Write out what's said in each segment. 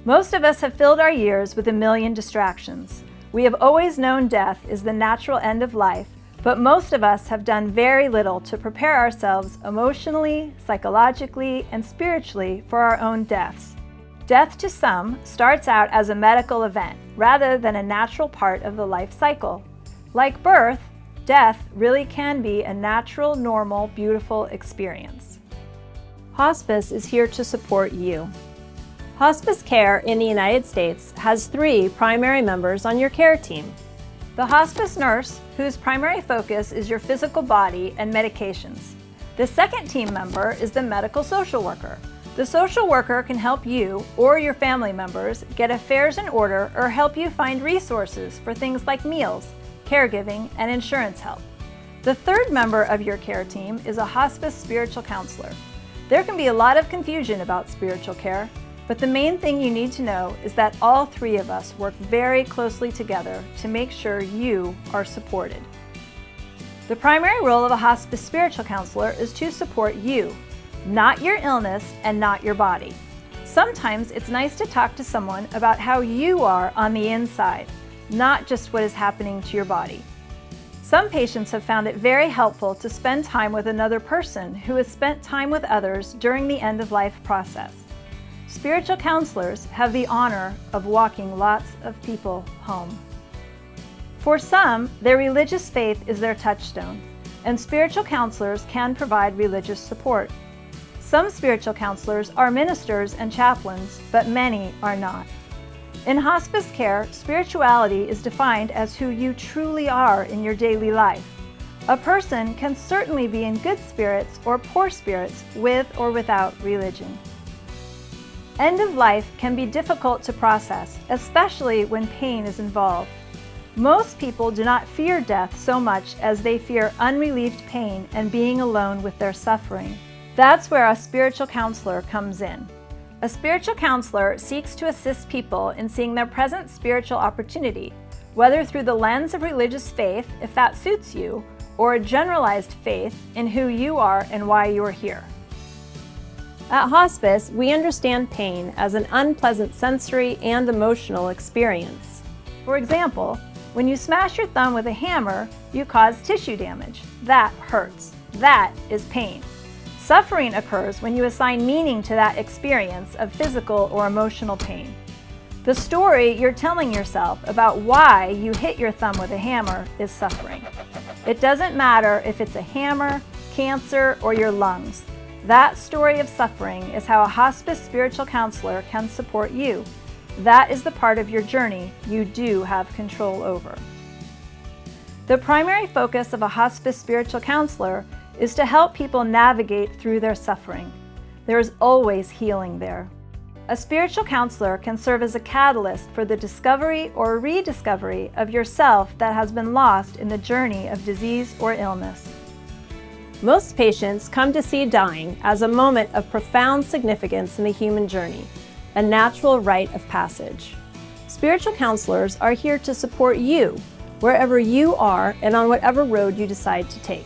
Most of us have filled our years with a million distractions. We have always known death is the natural end of life, but most of us have done very little to prepare ourselves emotionally, psychologically, and spiritually for our own deaths. Death to some starts out as a medical event rather than a natural part of the life cycle. Like birth, death really can be a natural, normal, beautiful experience. Hospice is here to support you. Hospice care in the United States has 3 primary members on your care team. The hospice nurse, whose primary focus is your physical body and medications. The second team member is the medical social worker. The social worker can help you or your family members get affairs in order or help you find resources for things like meals, caregiving, and insurance help. The third member of your care team is a hospice spiritual counselor. There can be a lot of confusion about spiritual care, but the main thing you need to know is that all 3 of us work very closely together to make sure you are supported. The primary role of a hospice spiritual counselor is to support you, not your illness and not your body. Sometimes it's nice to talk to someone about how you are on the inside, not just what is happening to your body. Some patients have found it very helpful to spend time with another person who has spent time with others during the end-of-life process. Spiritual counselors have the honor of walking lots of people home. For some, their religious faith is their touchstone, and spiritual counselors can provide religious support. Some spiritual counselors are ministers and chaplains, but many are not. In hospice care, spirituality is defined as who you truly are in your daily life. A person can certainly be in good spirits or poor spirits with or without religion. End of life can be difficult to process, especially when pain is involved. Most people do not fear death so much as they fear unrelieved pain and being alone with their suffering. That's where a spiritual counselor comes in. A spiritual counselor seeks to assist people in seeing their present spiritual opportunity, whether through the lens of religious faith, if that suits you, or a generalized faith in who you are and why you are here. At hospice, we understand pain as an unpleasant sensory and emotional experience. For example, when you smash your thumb with a hammer, you cause tissue damage. That hurts. That is pain. Suffering occurs when you assign meaning to that experience of physical or emotional pain. The story you're telling yourself about why you hit your thumb with a hammer is suffering. It doesn't matter if it's a hammer, cancer, or your lungs. That story of suffering is how a hospice spiritual counselor can support you. That is the part of your journey you do have control over. The primary focus of a hospice spiritual counselor is to help people navigate through their suffering. There is always healing there. A spiritual counselor can serve as a catalyst for the discovery or rediscovery of yourself that has been lost in the journey of disease or illness. Most patients come to see dying as a moment of profound significance in the human journey, a natural rite of passage. Spiritual counselors are here to support you wherever you are and on whatever road you decide to take.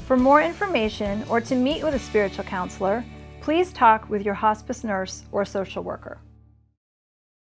For more information or to meet with a spiritual counselor, please talk with your hospice nurse or social worker.